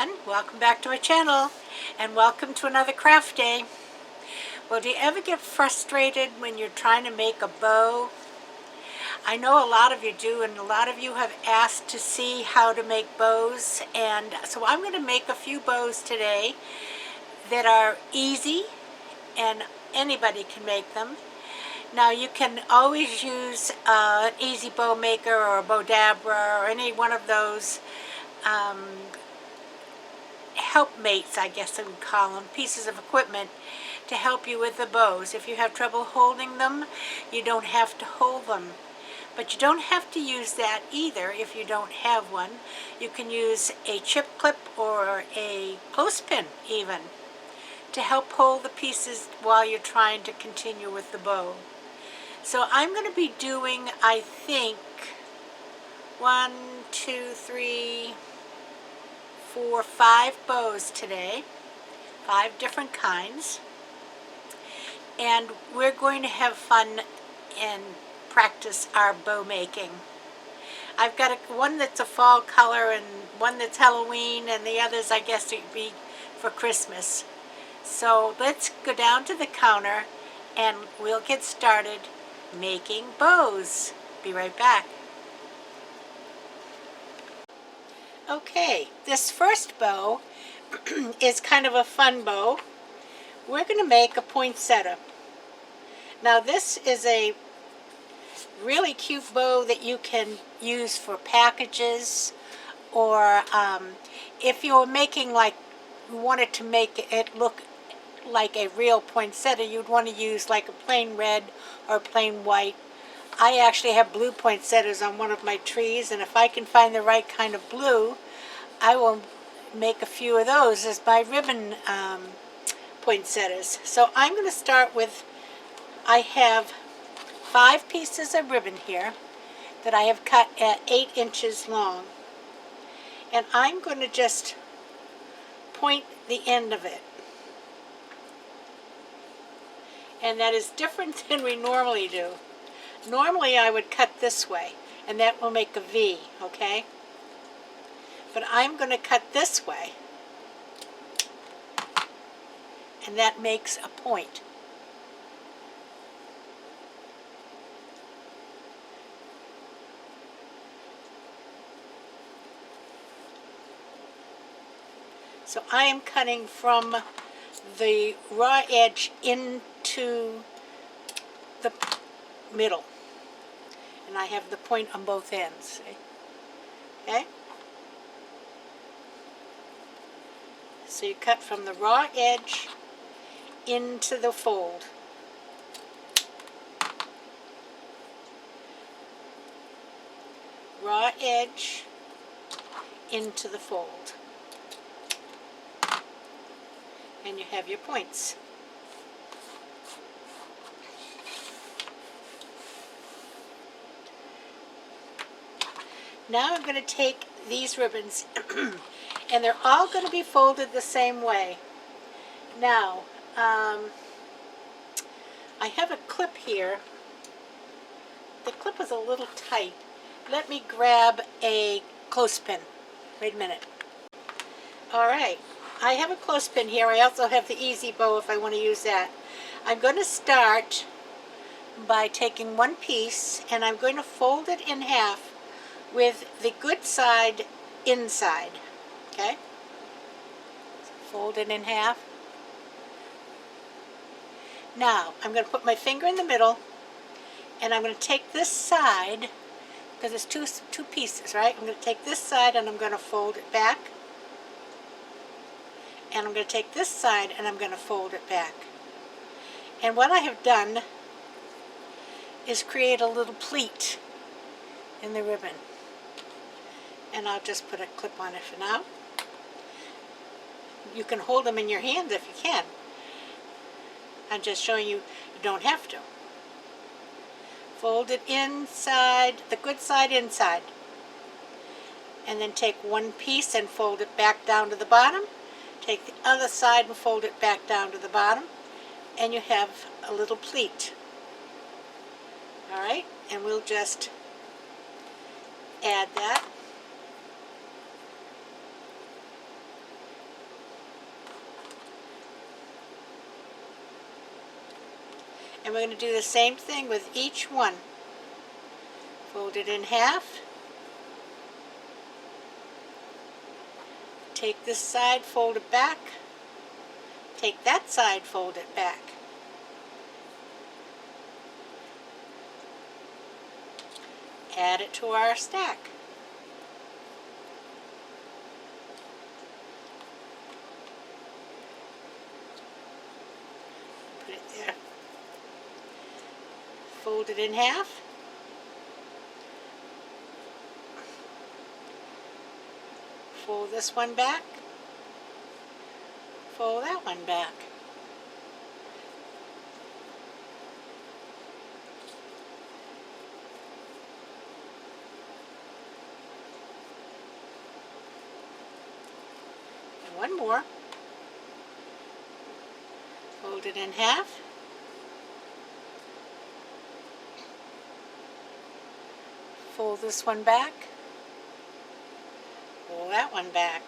everyone, welcome back to my channel and welcome to another craft day. Well, do you ever get frustrated when you're trying to make a bow? I know a lot of you do, and a lot of you have asked to see how to make bows, and so I'm going to make a few bows today that are easy and anybody can make them. Now you can always use an easy bow maker or a Bowdabra or any one of those helpmates, I guess I would call them, pieces of equipment to help you with the bows. If you have trouble holding them, you don't have to hold them. But you don't have to use that either if you don't have one. You can use a chip clip or a clothespin even to help hold the pieces while you're trying to continue with the bow. So I'm going to be doing, I think, 1, 2, 3, 4, 5 bows today, 5 different kinds, and we're going to have fun and practice our bow making. I've got one that's a fall color and one that's Halloween, and the others I guess would be for Christmas. So let's go down to the counter and we'll get started making bows. Be right back. Okay, this first bow is kind of a fun bow. We're going to make a poinsettia. Now this is a really cute bow that you can use for packages, or if you're making you wanted to make it look like a real poinsettia, you'd want to use like a plain red or plain white. I actually have blue poinsettias on one of my trees, and if I can find the right kind of blue, I will make a few of those as my ribbon poinsettias. So I'm going to start with, I have 5 pieces of ribbon here that I have cut at 8 inches long. And I'm going to just point the end of it. And that is different than we normally do. Normally I would cut this way, and that will make a V, okay? But I'm going to cut this way, and that makes a point. So I am cutting from the raw edge into the middle. And I have the point on both ends. See? Okay? So you cut from the raw edge into the fold. Raw edge into the fold. And you have your points. Now I'm going to take these ribbons and they're all going to be folded the same way. Now, I have a clip here. The clip is a little tight. Let me grab a clothespin. Wait a minute. Alright, I have a clothespin here. I also have the easy bow if I want to use that. I'm going to start by taking one piece and I'm going to fold it in half with the good side inside. Okay? So fold it in half. Now, I'm going to put my finger in the middle and I'm going to take this side, because it's two pieces, right? I'm going to take this side and I'm going to fold it back. And I'm going to take this side and I'm going to fold it back. And what I have done is create a little pleat in the ribbon. And I'll just put a clip on it for now. You can hold them in your hands if you can. I'm just showing you, you don't have to. Fold it inside, the good side inside. And then take one piece and fold it back down to the bottom. Take the other side and fold it back down to the bottom. And you have a little pleat. Alright, and we'll just add that. And we're going to do the same thing with each one. Fold it in half. Take this side, fold it back. Take that side, fold it back. Add it to our stack. Put it there. Fold it in half. Fold this one back. Fold that one back. And one more. Fold it in half. Fold this one back. Fold that one back.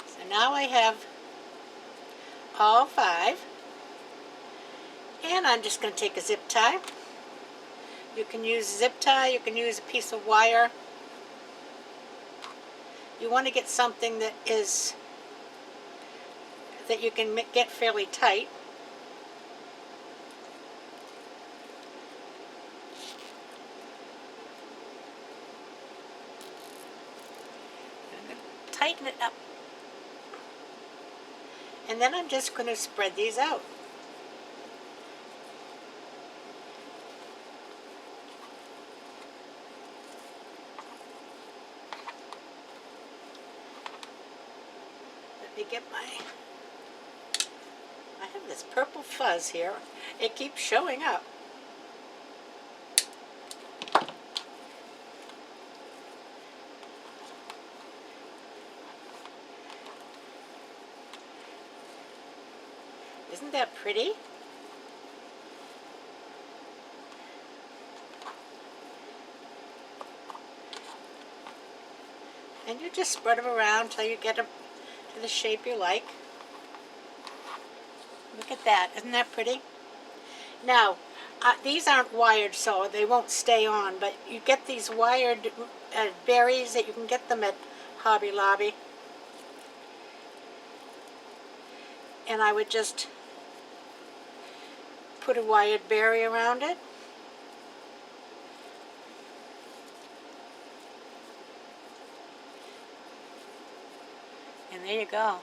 So now I have all 5. And I'm just going to take a zip tie. You can use a zip tie, you can use a piece of wire. You want to get something that you can get fairly tight. Tighten it up. And then I'm just going to spread these out. Let me get I have this purple fuzz here. It keeps showing up. Isn't that pretty? And you just spread them around until you get them to the shape you like. Look at that. Isn't that pretty? Now, these aren't wired, so they won't stay on, but you get these wired berries that you can get them at Hobby Lobby. And I would just put a wired berry around it. And there you go.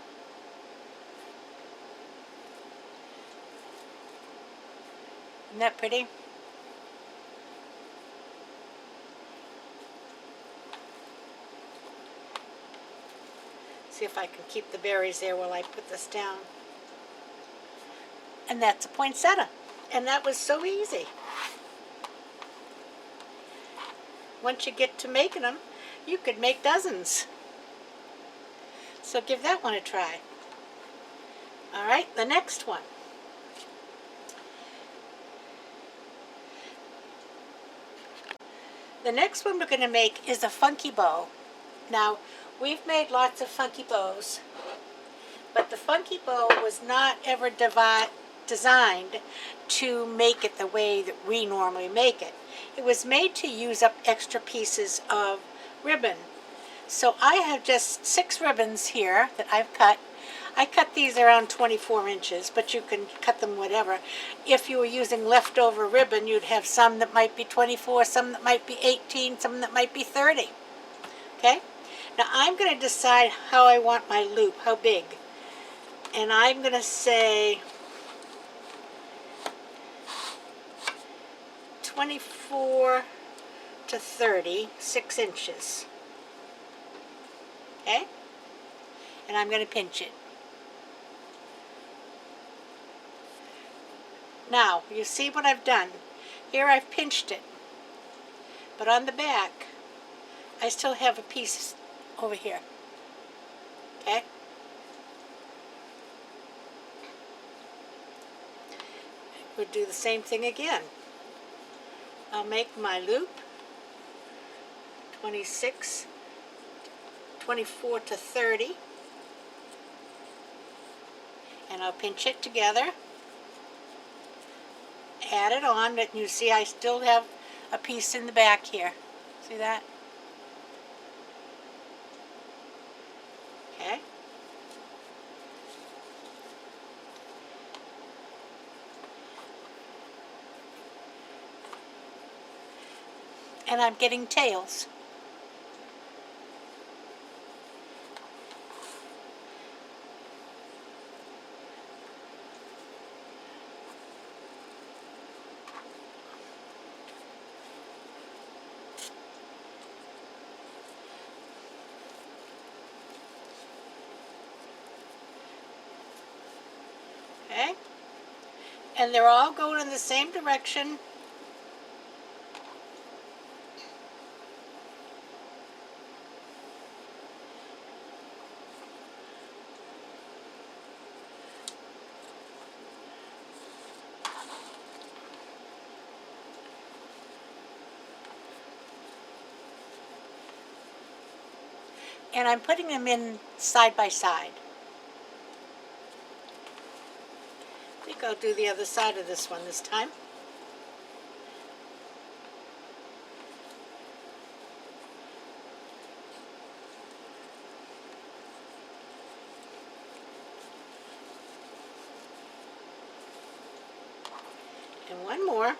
Isn't that pretty? See if I can keep the berries there while I put this down. And that's a poinsettia. And that was so easy. Once you get to making them, you could make dozens. So give that one a try. All right, the next one. The next one we're going to make is a funky bow. Now, we've made lots of funky bows, but the funky bow was not ever designed to make it the way that we normally make it. It was made to use up extra pieces of ribbon. So I have just 6 ribbons here that I've cut. I cut these around 24 inches, but you can cut them whatever. If you were using leftover ribbon, you'd have some that might be 24, some that might be 18, some that might be 30. Okay? Now I'm going to decide how I want my loop, how big. And I'm going to say 24 to 30, 6 inches. Okay? And I'm going to pinch it. Now, you see what I've done. Here I've pinched it. But on the back, I still have a piece over here. Okay? We'll do the same thing again. I'll make my loop 26 24 to 30. And I'll pinch it together. Add it on, and you see I still have a piece in the back here. See that? Okay. And I'm getting tails. Okay? And they're all going in the same direction. And I'm putting them in side by side. I think I'll do the other side of this one this time. And one more.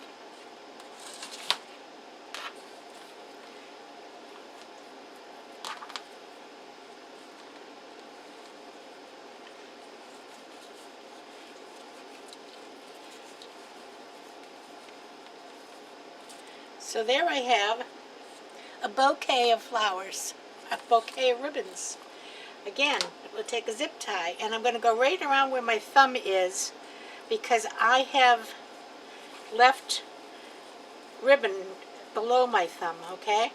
So there I have a bouquet of flowers, a bouquet of ribbons. Again, we'll take a zip tie, and I'm going to go right around where my thumb is because I have left ribbon below my thumb, okay?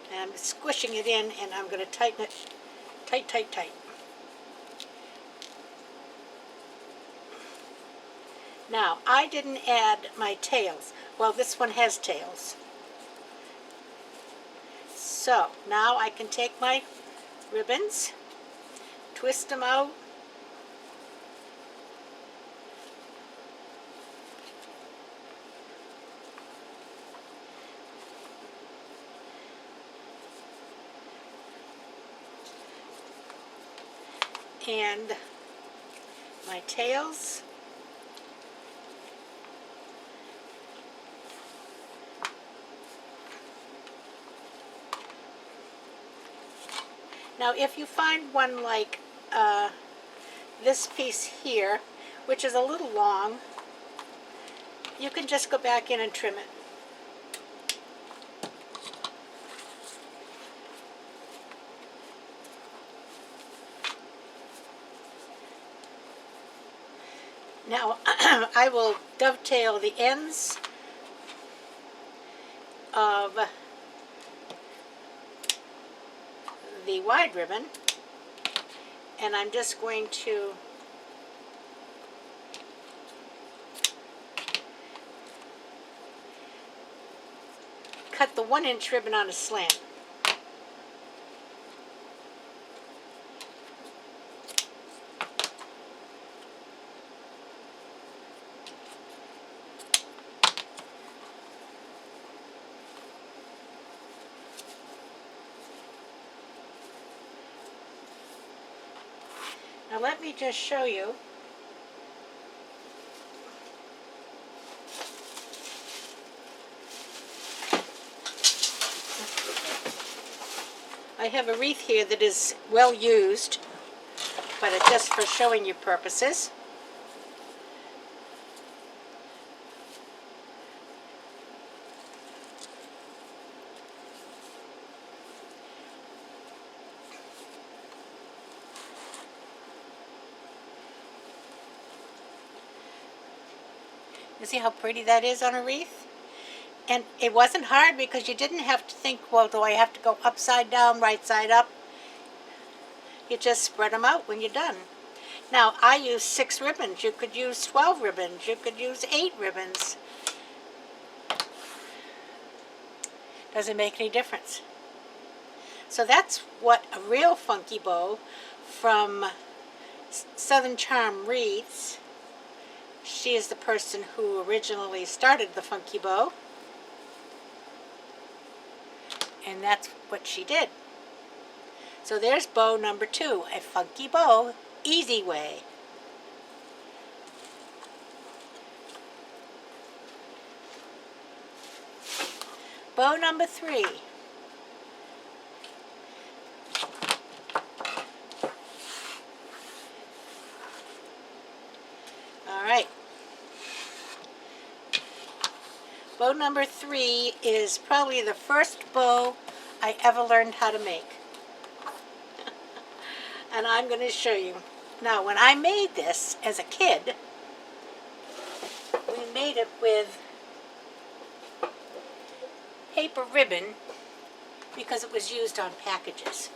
And I'm squishing it in, and I'm going to tighten it tight, tight, tight. Now, I didn't add my tails. Well, this one has tails. So, now I can take my ribbons, twist them out, and my tails. Now, if you find one like this piece here, which is a little long, you can just go back in and trim it. Now, I will dovetail the ends of the wide ribbon, and I'm just going to cut the 1-inch ribbon on a slant. Now let me just show you. I have a wreath here that is well used, but it's just for showing you purposes. You see how pretty that is on a wreath? And it wasn't hard because you didn't have to think, well, do I have to go upside down, right side up? You just spread them out when you're done. Now, I use 6 ribbons. You could use 12 ribbons. You could use 8 ribbons. Doesn't make any difference. So that's what a real funky bow from Southern Charm Wreaths. She is the person who originally started the funky bow. And that's what she did. So there's bow number 2, a funky bow, easy way. Bow number 3. All right. Bow number 3 is probably the first bow I ever learned how to make. And I'm going to show you. Now, when I made this as a kid, we made it with paper ribbon because it was used on packages.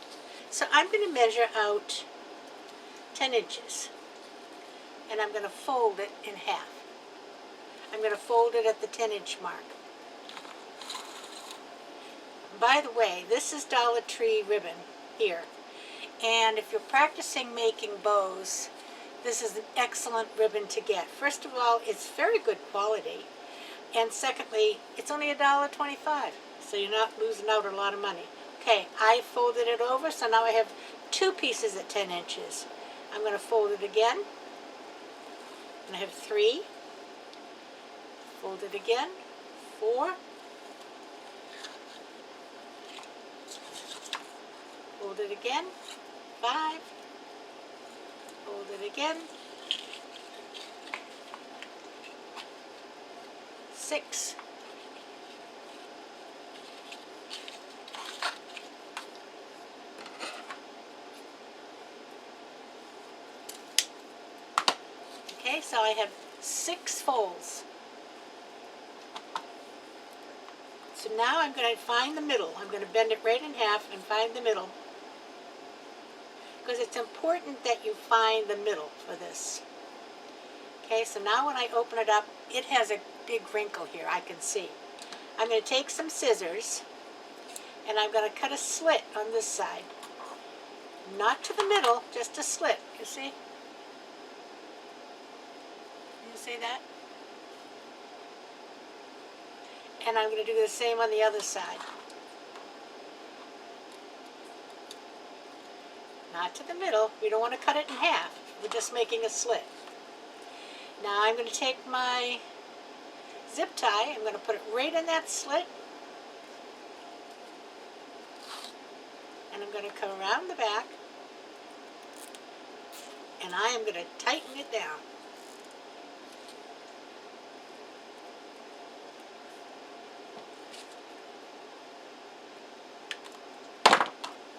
So I'm going to measure out 10 inches. And I'm going to fold it in half. I'm going to fold it at the 10-inch mark. By the way, this is Dollar Tree ribbon here. And if you're practicing making bows, this is an excellent ribbon to get. First of all, it's very good quality. And secondly, it's only $1.25. So you're not losing out a lot of money. Okay, I folded it over, so now I have 2 pieces at 10 inches. I'm going to fold it again. And I have 3. Fold it again. 4. Fold it again. 5. Fold it again. 6. Okay, so I have 6 folds. So now I'm going to find the middle. I'm going to bend it right in half and find the middle. Because it's important that you find the middle for this. Okay, so now when I open it up, it has a big wrinkle here, I can see. I'm going to take some scissors, and I'm going to cut a slit on this side. Not to the middle, just a slit, you see? You see that? And I'm going to do the same on the other side. Not to the middle. We don't want to cut it in half. We're just making a slit. Now I'm going to take my zip tie. I'm going to put it right in that slit. And I'm going to come around the back. And I am going to tighten it down.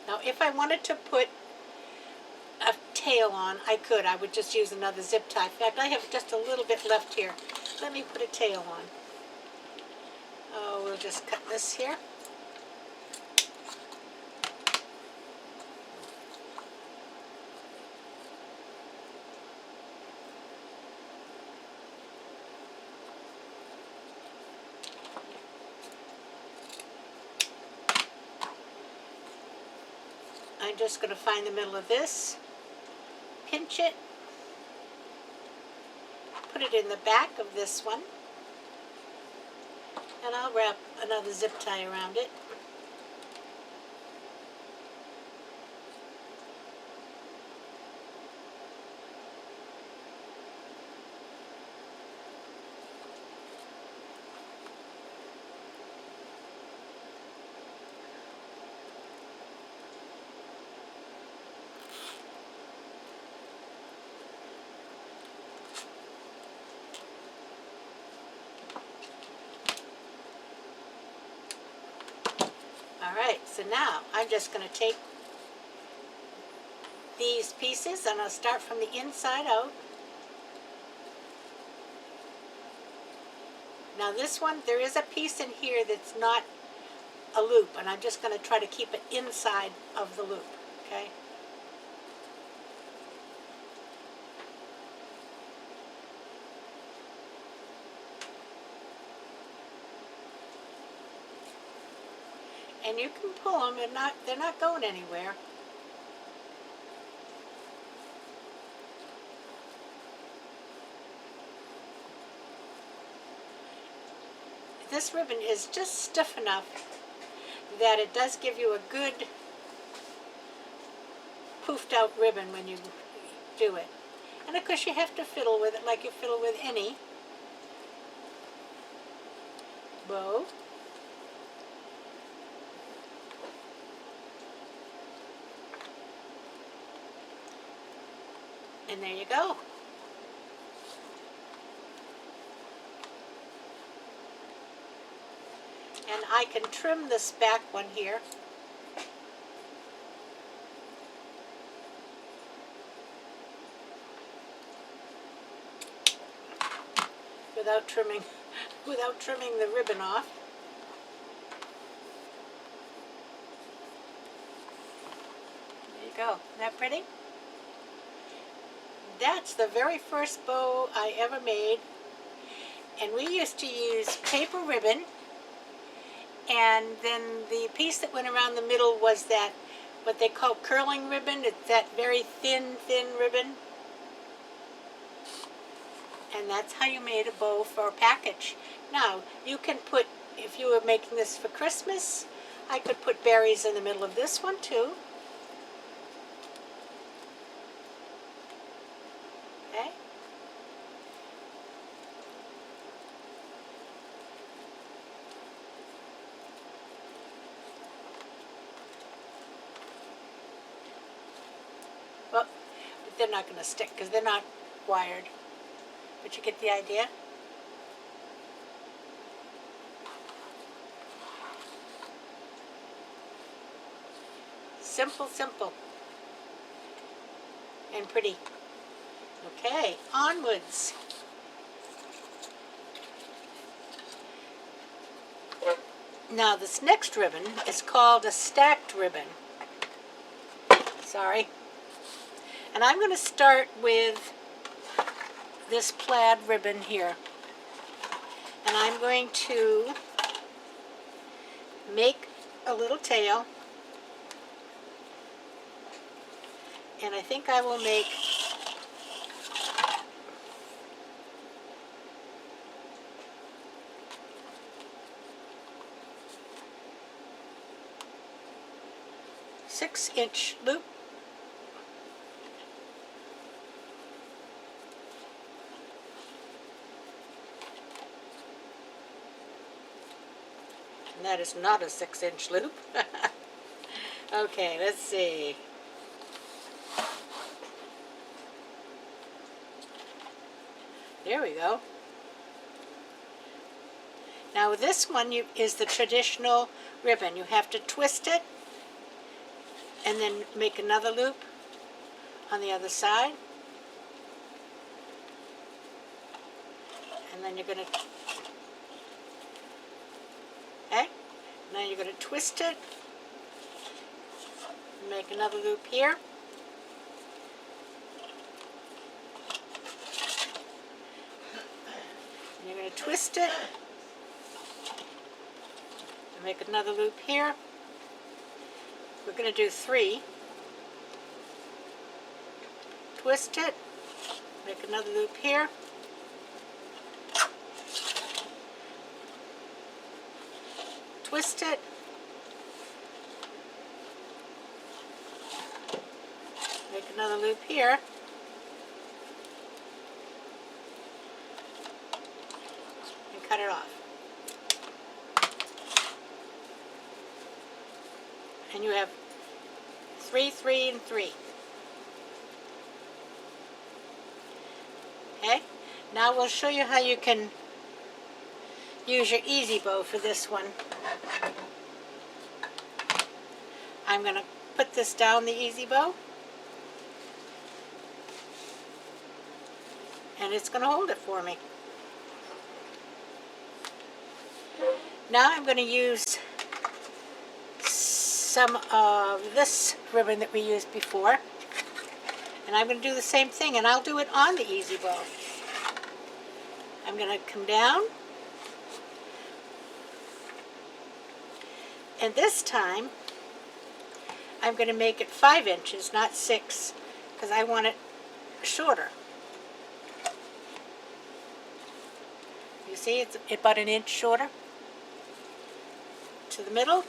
Now if I wanted to put a tail on, I could. I would just use another zip tie. In fact, I have just a little bit left here. Let me put a tail on. Oh, we'll just cut this here. I'm just going to find the middle of this, pinch it, put it in the back of this one, and I'll wrap another zip tie around it. Alright, so now I'm just going to take these pieces and I'll start from the inside out. Now this one, there is a piece in here that's not a loop, and I'm just going to try to keep it inside of the loop, okay? And you can pull them, and they're not going anywhere. This ribbon is just stiff enough that it does give you a good poofed out ribbon when you do it. And of course you have to fiddle with it like you fiddle with any bow. And there you go. And I can trim this back one here. Without trimming the ribbon off. There you go. Isn't that pretty? That's the very first bow I ever made. And we used to use paper ribbon, and then the piece that went around the middle was that, what they call curling ribbon. It's that very thin ribbon. And that's how you made a bow for a package. Now, you can put, if you were making this for Christmas, I could put berries in the middle of this one too. Okay? Well, they're not going to stick because they're not wired. But you get the idea? Simple, simple. And pretty. Okay, onwards. Now this next ribbon is called a stacked ribbon. Sorry. And I'm going to start with this plaid ribbon here. And I'm going to make a little tail. And I think I will make a 6-inch loop. And that is not a 6-inch loop. Okay, let's see. There we go. Now this one is the traditional ribbon. You have to twist it and then make another loop on the other side. And then you're going to, okay? Now you're going to twist it, make another loop here. And you're going to twist it and make another loop here. We're going to do 3. Twist it, make another loop here. Twist it, make another loop here, and cut it off. And you have 3, 3, and 3. Okay? Now we'll show you how you can use your easy bow for this one. I'm going to put this down the easy bow, and it's going to hold it for me. Now I'm going to use some of this ribbon that we used before, and I'm going to do the same thing, and I'll do it on the easy bow. I'm going to come down, And this time, I'm going to make it 5 inches, not 6, because I want it shorter. You see, it's about an inch shorter to the middle.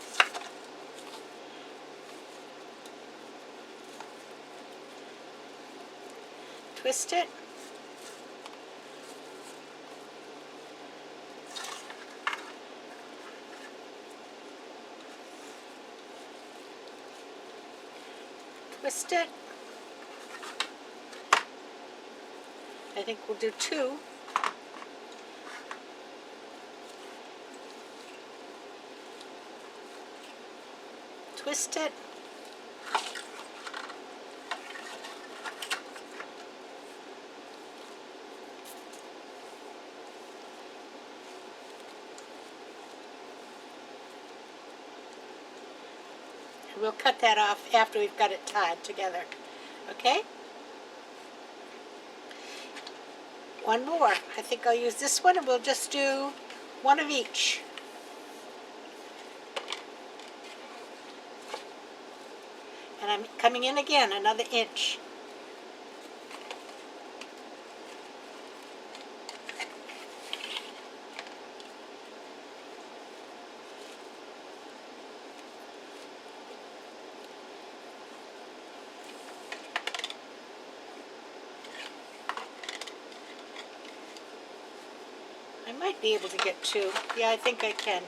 Twist it. Twist it. I think we'll do 2. Twist it. We'll cut that off after we've got it tied together. Okay? One more. I think I'll use this one, and we'll just do 1 of each. And I'm coming in again, another inch. I might be able to get 2. Yeah, I think I can.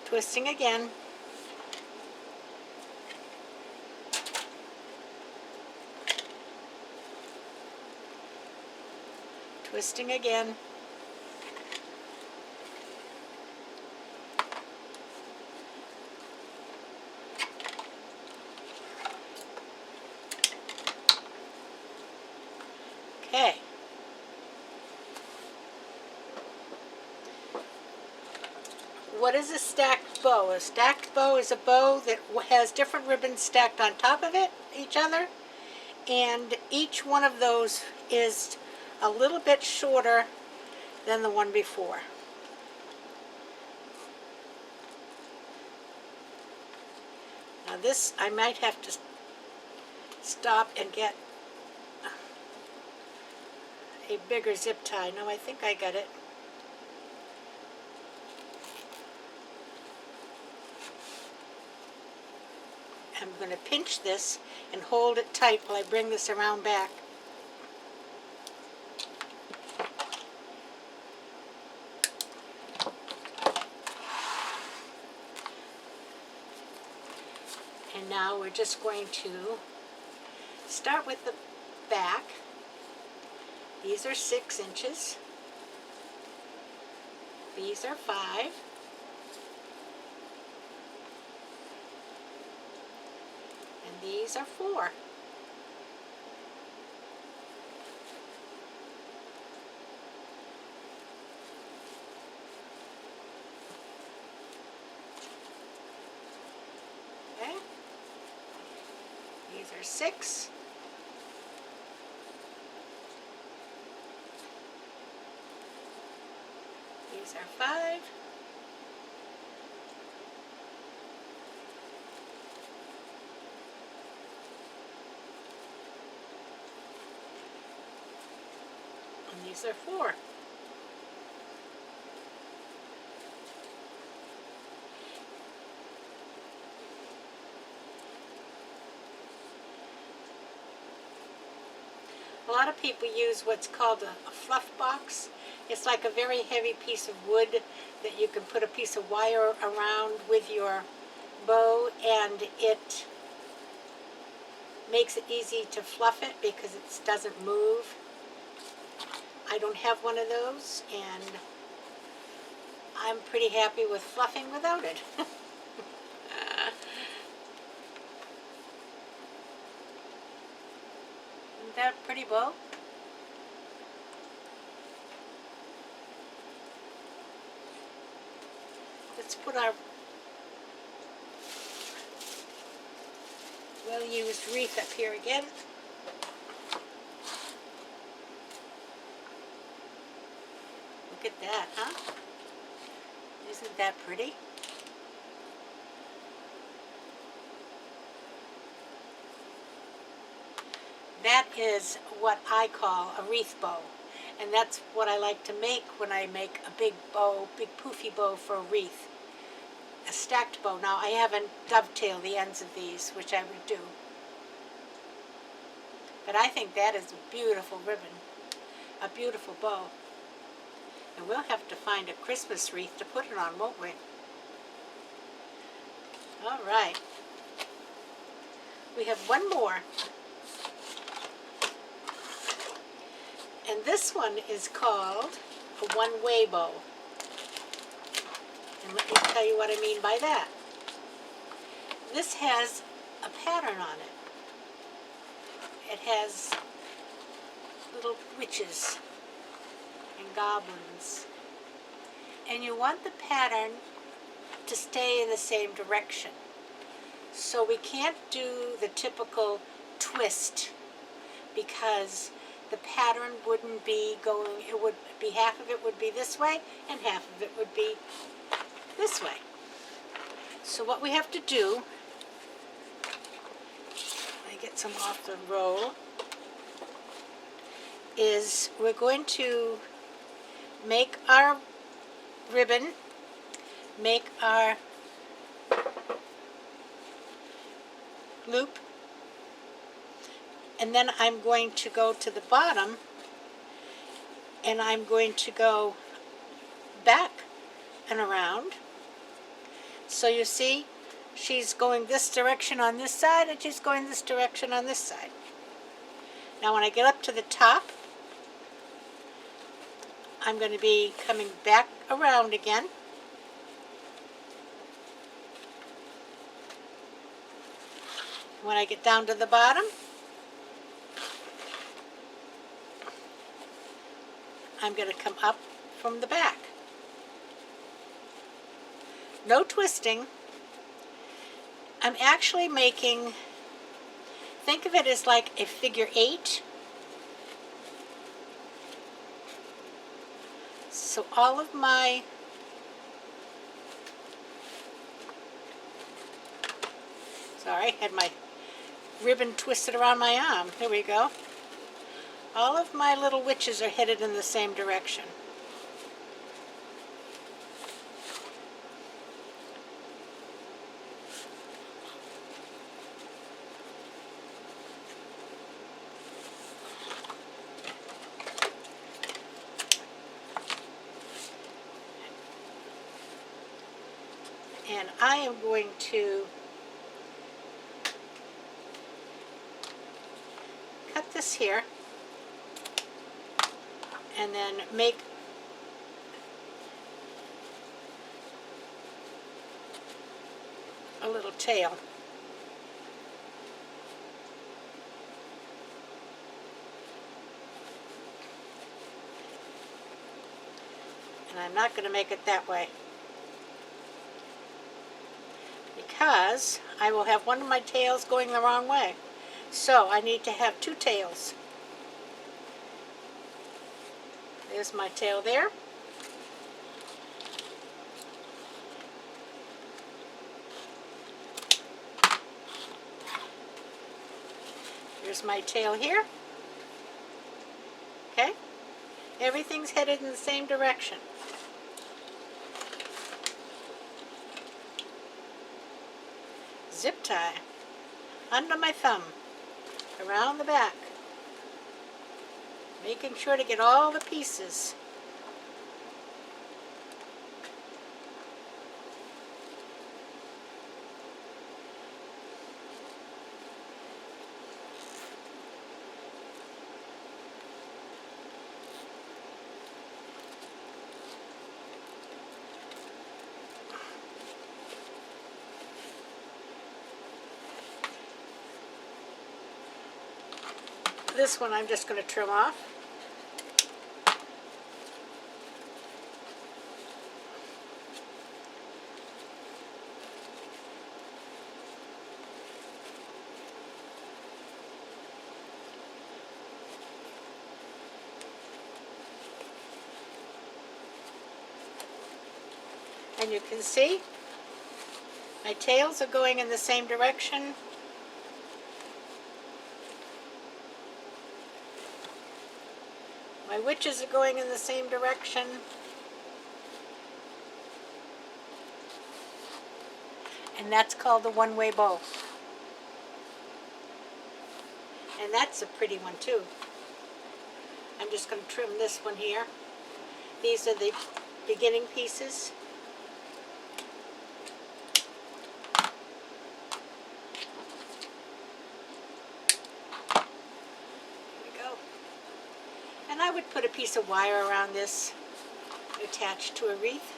Twisting again. Twisting again. Okay. What is a stacked bow? A stacked bow is a bow that has different ribbons stacked on top of it, each other, and each one of those is a little bit shorter than the one before. Now this, I might have to stop and get a bigger zip tie. No, I think I got it. I'm going to pinch this and hold it tight while I bring this around back. And now we're just going to start with the back. These are 6 inches. These are 5. And these are 4. Okay. These are 6. These are 5. And these are 4. A lot of people use what's called a fluff box. It's like a very heavy piece of wood that you can put a piece of wire around with your bow, and it makes it easy to fluff it because it doesn't move. I don't have one of those, and I'm pretty happy with fluffing without it. Isn't that a pretty bow? Let's put our well-used wreath up here again. Look at that, huh? Isn't that pretty? is what I call a wreath bow. And that's what I like to make when I make a big bow, big poofy bow for a wreath. A stacked bow. Now I haven't dovetailed the ends of these, which I would do. But I think that is a beautiful ribbon, a beautiful bow. And we'll have to find a Christmas wreath to put it on, won't we? All right. We have one more. And this one is called a one-way bow. And let me tell you what I mean by that. This has a pattern on it. It has little witches and goblins. And you want the pattern to stay in the same direction. So we can't do the typical twist because the pattern wouldn't be going, it would be, half of it would be this way and half of it would be this way. So what we have to do, let me get some off the roll, is we're going to make our ribbon, make our loop, and then I'm going to go to the bottom and I'm going to go back and around. So you see, she's going this direction on this side and she's going this direction on this side. Now when I get up to the top, I'm going to be coming back around again. When I get down to the bottom, I'm going to come up from the back. No twisting. I'm actually making, think of it as like a figure 8. So all of my sorry, I had my ribbon twisted around my arm. Here we go. All of my little witches are headed in the same direction. And I am going to cut this here and then make a little tail. And I'm not going to make it that way, because I will have one of my tails going the wrong way. So I need to have two tails. There's my tail there. Here's my tail here. Okay? Everything's headed in the same direction. Zip tie under my thumb, around the back, making sure to get all the pieces. This one I'm just going to trim off. And you can see my tails are going in the same direction. My witches are going in the same direction. And that's called the one-way bow. And that's a pretty one too. I'm just going to trim this one here. These are the beginning pieces. There we go. And I would put a piece of wire around this attached to a wreath.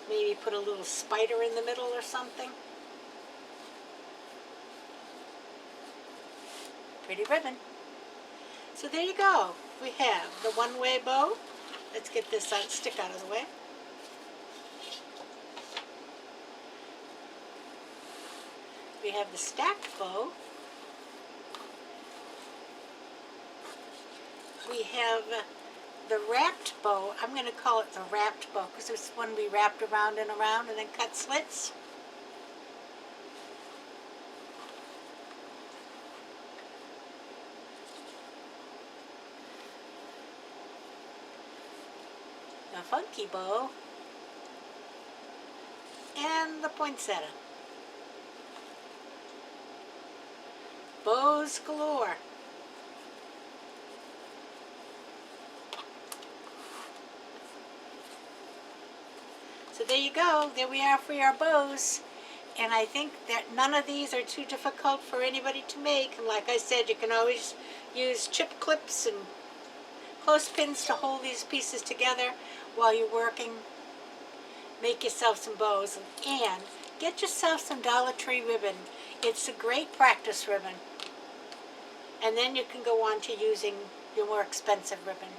Maybe put a little spider in the middle or something. Pretty ribbon. So there you go. We have the one-way bow. Let's get this stick out of the way. We have the stacked bow. We have the wrapped bow. I'm going to call it the wrapped bow because it's one we wrapped around and then cut slits. The funky bow. And the poinsettia. Bows galore. So there you go. There we are for your bows. And I think that none of these are too difficult for anybody to make. And like I said, you can always use chip clips and clothespins to hold these pieces together while you're working. Make yourself some bows and get yourself some Dollar Tree ribbon. It's a great practice ribbon. And then you can go on to using your more expensive ribbon.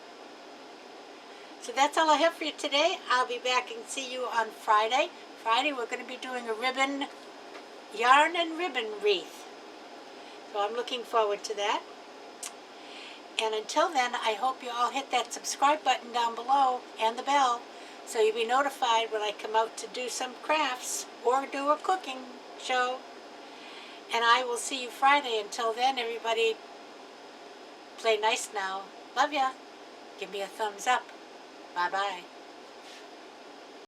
So that's all I have for you today. I'll be back and see you on Friday. Friday we're going to be doing a ribbon, yarn and ribbon wreath. So I'm looking forward to that. And until then, I hope you all hit that subscribe button down below and the bell so you'll be notified when I come out to do some crafts or do a cooking show. And I will see you Friday. Until then, everybody, play nice now. Love ya. Give me a thumbs up. Bye-bye.